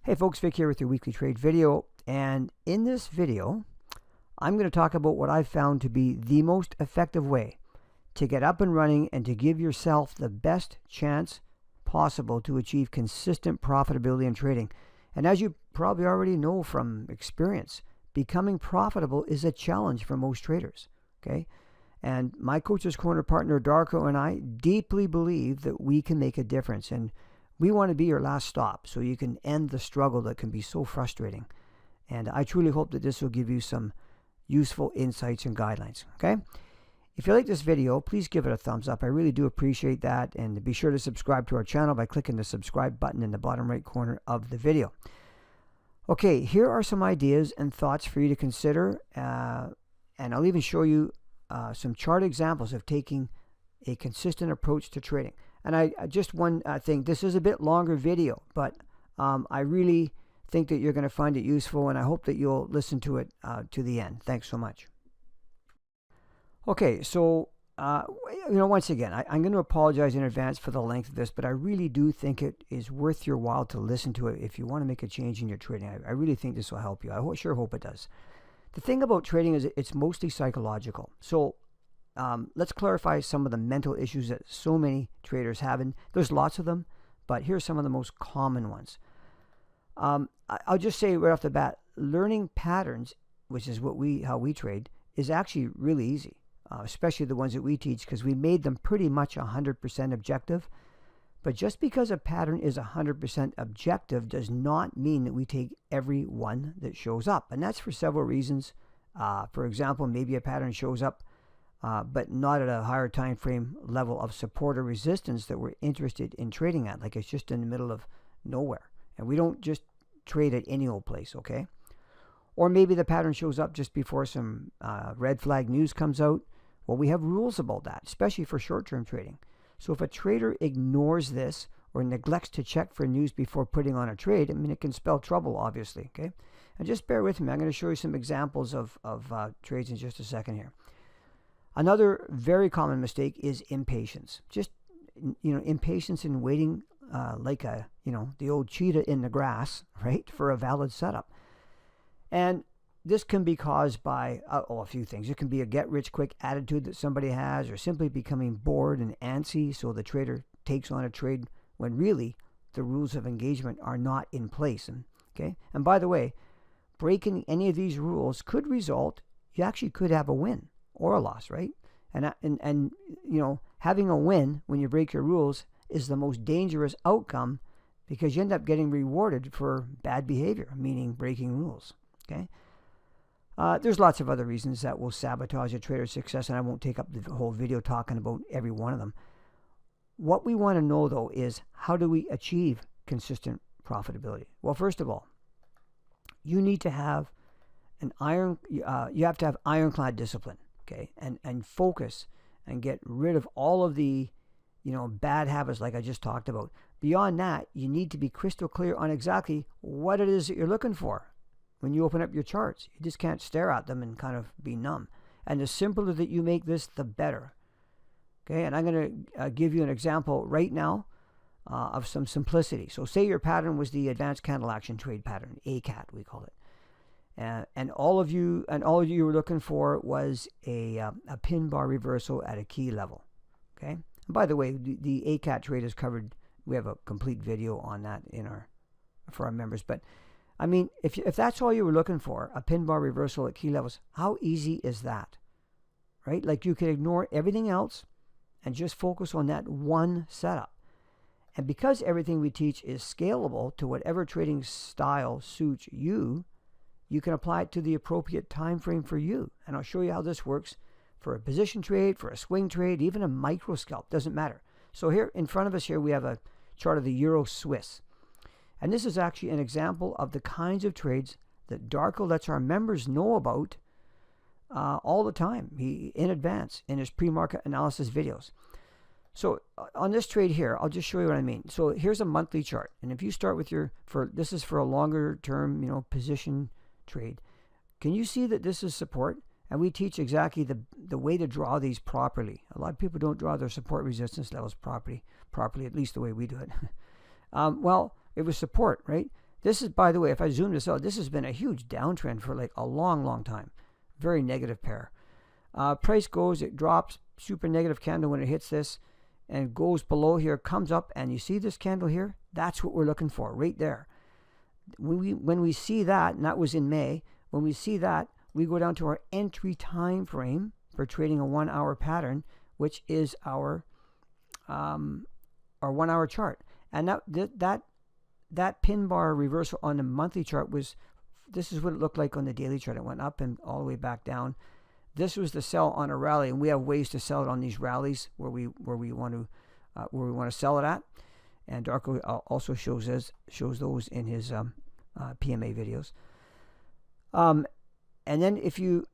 Hey folks, Vic here with your weekly trade video, and in this video I'm going to talk about what I've found to be the most effective way to get up and running and to give yourself the best chance possible to achieve consistent profitability in trading. And as you probably already know from experience, becoming profitable is a challenge for most traders. Okay, and my Coach's Corner partner Darko and I deeply believe that we can make a difference, and we want to be your last stop so you can end the struggle that can be so frustrating. And I truly hope that this will give you some useful insights and guidelines. Okay? If you like this video, please give it a thumbs up. I really do appreciate that. And be sure to subscribe to our channel by clicking the subscribe button in the bottom right corner of the video. Okay, here are some ideas and thoughts for you to consider. And I'll even show you some chart examples of taking a consistent approach to trading. And I just one thing, this is a bit longer video, but I really think that you're going to find it useful, and I hope that you'll listen to it to the end. Thanks so much. Okay, so once again, I'm going to apologize in advance for the length of this, but I really do think it is worth your while to listen to it if you want to make a change in your trading. I really think this will help you. I sure hope it does. The thing about trading is it's mostly psychological. So let's clarify some of the mental issues that so many traders have, and there's lots of them, but here's some of the most common ones. I'll just say right off the bat, learning patterns, which is how we trade, is actually really easy, especially the ones that we teach, because we made them pretty much 100% objective. But just because a pattern is 100% objective does not mean that we take every one that shows up, and that's for several reasons. For example, maybe a pattern shows up but not at a higher time frame level of support or resistance that we're interested in trading at, like it's just in the middle of nowhere, and we don't just trade at any old place. Okay, or maybe the pattern shows up just before some red flag news comes out. Well, we have rules about that, especially for short-term trading. So if a trader ignores this or neglects to check for news before putting on a trade, I mean, it can spell trouble, obviously. Okay, and just bear with me, I'm going to show you some examples of trades in just a second here. Another very common mistake is impatience. Just, impatience in waiting like the old cheetah in the grass, right, for a valid setup. And this can be caused by a few things. It can be a get-rich-quick attitude that somebody has, or simply becoming bored and antsy, so the trader takes on a trade when really the rules of engagement are not in place. And by the way, breaking any of these rules could result, you actually could have a win or a loss, right? And having a win when you break your rules is the most dangerous outcome, because you end up getting rewarded for bad behavior, meaning breaking rules. Okay. There's lots of other reasons that will sabotage a trader's success, and I won't take up the whole video talking about every one of them. What we want to know, though, is how do we achieve consistent profitability? Well, first of all, you need to have you have to have ironclad discipline. Okay, and focus and get rid of all of the bad habits like I just talked about. Beyond that, you need to be crystal clear on exactly what it is that you're looking for when you open up your charts. You just can't stare at them and kind of be numb. And the simpler that you make this, the better. Okay, and I'm going to give you an example right now of some simplicity. So say your pattern was the advanced candle action trade pattern, ACAT we call it. And all of you were looking for was a pin bar reversal at a key level. Okay. And by the way, the ACAT trade is covered. We have a complete video on that for our members. But I mean, if that's all you were looking for, a pin bar reversal at key levels, how easy is that, right? Like, you could ignore everything else and just focus on that one setup. And because everything we teach is scalable to whatever trading style suits you, you can apply it to the appropriate time frame for you. And I'll show you how this works for a position trade, for a swing trade, even a micro scalp, doesn't matter. So here in front of us here, we have a chart of the Euro Swiss. And this is actually an example of the kinds of trades that Darko lets our members know about all the time, in advance, in his pre-market analysis videos. So on this trade here, I'll just show you what I mean. So here's a monthly chart. And if you start with this is for a longer term, position trade. Can you see that this is support? And we teach exactly the way to draw these properly. A lot of people don't draw their support resistance levels properly, at least the way we do it. Well, it was support, right? This is, by the way, if I zoom this out, this has been a huge downtrend for like a long, long time. Very negative pair. Price goes, it drops, super negative candle when it hits this, and goes below here, comes up, and you see this candle here? That's what we're looking for, right there. When we see that, and that was in May, when we see that, we go down to our entry time frame for trading a 1 hour pattern, which is our 1 hour chart. And that pin bar reversal on the monthly chart was, this is what it looked like on the daily chart. It went up and all the way back down. This was the sell on a rally, and we have ways to sell it on these rallies where we want to sell it at. And Darko also shows those in his PMA videos. And then if you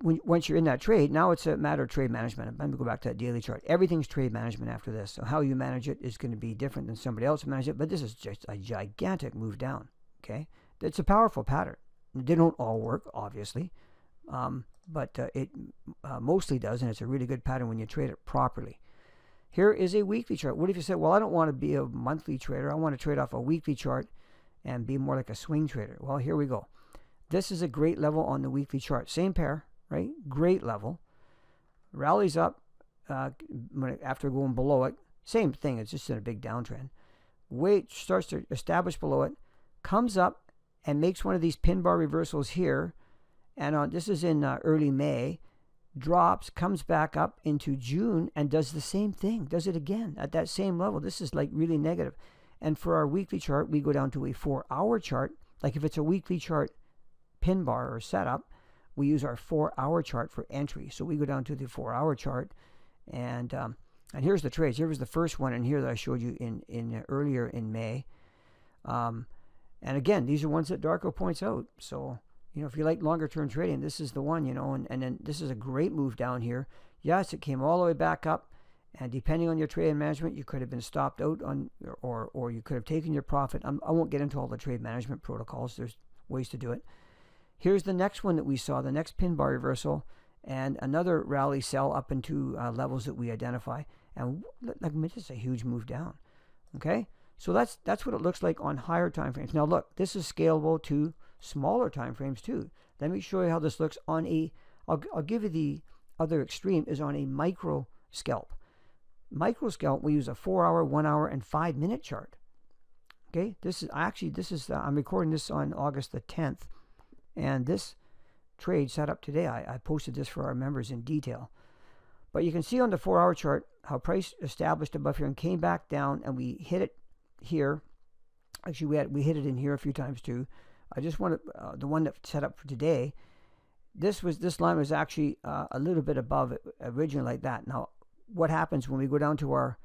once you're in that trade, now it's a matter of trade management. Let me go back to that daily chart. Everything's trade management after this. So how you manage it is going to be different than somebody else manage it. But this is just a gigantic move down. Okay, it's a powerful pattern. They don't all work, obviously, but it mostly does, and it's a really good pattern when you trade it properly. Here is a weekly chart. What if you said, well, I don't want to be a monthly trader. I want to trade off a weekly chart and be more like a swing trader. Well, here we go. This is a great level on the weekly chart. Same pair, right? Great level. Rallies up after going below it. Same thing. It's just in a big downtrend. Weight starts to establish below it. Comes up and makes one of these pin bar reversals here. And this is in early May. Drops, comes back up into June and does the same thing. Does it again at that same level. This is like really negative. And for our weekly chart, we go down to a 4 hour chart. Like if it's a weekly chart pin bar or setup, we use our 4 hour chart for entry. So we go down to the 4 hour chart, and here's the trades. Here was the first one, and here that I showed you in earlier in May. And again, these are ones that Darko points out. So if you like longer term trading, this is the one. And then this is a great move down here. Yes, it came all the way back up, and depending on your trade management, you could have been stopped out on, or you could have taken your profit. I won't get into all the trade management protocols. There's ways to do it. Here's the next one that we saw, the next pin bar reversal, and another rally sell up into levels that we identify. And this is a huge move down. Okay, so that's what it looks like on higher time frames. Now look, this is scalable to smaller time frames too. Let me show you how this looks on I'll give you the other extreme is on a micro scalp. Micro scalp, we use a 4 hour, 1 hour, and 5 minute chart. Okay, this is I'm recording this on August the 10th. And this trade set up today, I posted this for our members in detail. But you can see on the 4 hour chart how price established above here and came back down, and we hit it here. Actually, we hit it in here a few times too. I just wanted the one that set up for today. This line was actually a little bit above it originally, like that. Now, what happens when we go down to our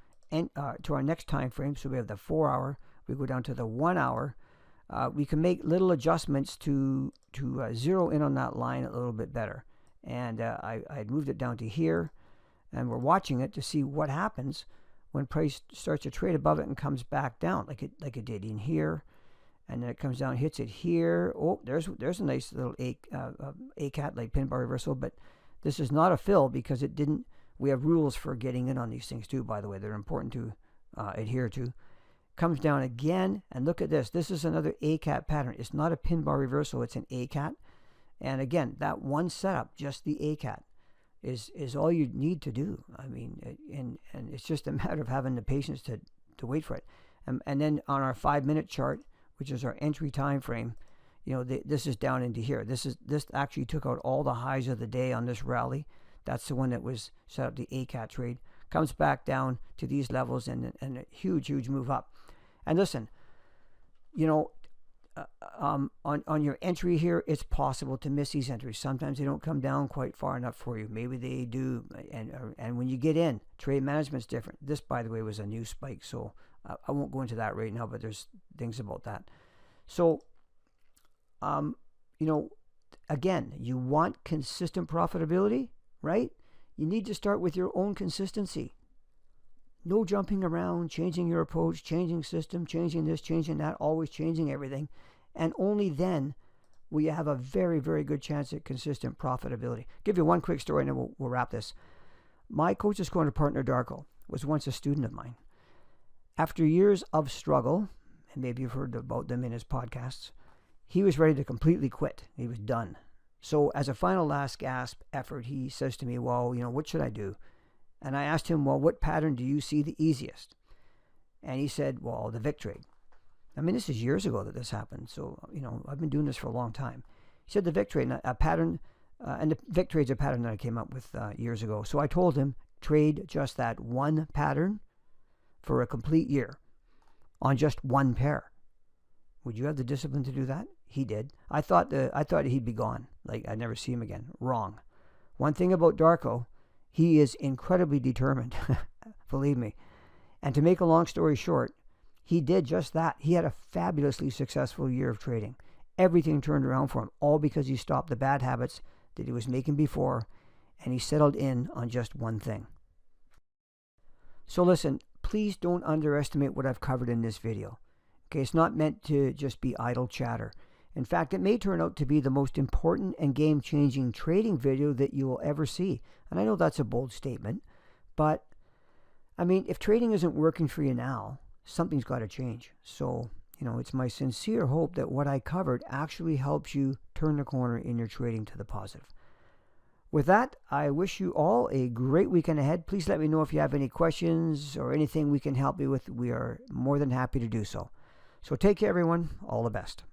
next time frame? So we have the 4 hour. We go down to the 1 hour. We can make little adjustments to zero in on that line a little bit better. And I moved it down to here, and we're watching it to see what happens when price starts to trade above it and comes back down, like it did in here, and then it comes down, hits it here. Oh, there's a nice little ACAT like pin bar reversal, but this is not a fill because it didn't. We have rules for getting in on these things too, by the way. They're important to adhere to. Comes down again, and look at this. This is another ACAT pattern. It's not a pin bar reversal, it's an ACAT. And again, that one setup, just the ACAT, is all you need to do. I mean, and it's just a matter of having the patience to wait for it. And then on our 5 minute chart, which is our entry time frame, this is down into here. This actually took out all the highs of the day on this rally. That's the one that was set up the ACAT trade. Comes back down to these levels and a huge move up. And listen, on your entry here, it's possible to miss these entries. Sometimes they don't come down quite far enough for you. Maybe they do. And when you get in, trade management's different. This, by the way, was a new spike, so I won't go into that right now, but there's things about that. So, again, you want consistent profitability, right? You need to start with your own consistency. No jumping around, changing your approach, changing system, changing this, changing that, always changing everything. And only then will you have a very, very good chance at consistent profitability. Give you one quick story and then we'll wrap this. My Coach's Corner partner, Darko, was once a student of mine. After years of struggle, and maybe you've heard about them in his podcasts. He was ready to completely quit. He was done. So as a final last gasp effort, he says to me, well, what should I do? And I asked him, well, what pattern do you see the easiest? And he said, well, the Vic trade. I mean, this is years ago that this happened. So, I've been doing this for a long time. He said the Vic trade, a pattern, and the Vic trade's a pattern that I came up with years ago. So I told him, trade just that one pattern for a complete year on just one pair. Would you have the discipline to do that? He did. I thought he'd be gone. Like, I'd never see him again. Wrong. One thing about Darko, he is incredibly determined. Believe me. And to make a long story short, he did just that. He had a fabulously successful year of trading. Everything turned around for him, all because he stopped the bad habits that he was making before, and he settled in on just one thing. So listen, please don't underestimate what I've covered in this video. Okay, it's not meant to just be idle chatter. In fact, it may turn out to be the most important and game-changing trading video that you will ever see. And I know that's a bold statement, but I mean, if trading isn't working for you now, something's got to change. So, it's my sincere hope that what I covered actually helps you turn the corner in your trading to the positive. With that, I wish you all a great weekend ahead. Please let me know if you have any questions or anything we can help you with. We are more than happy to do so. So take care, everyone. All the best.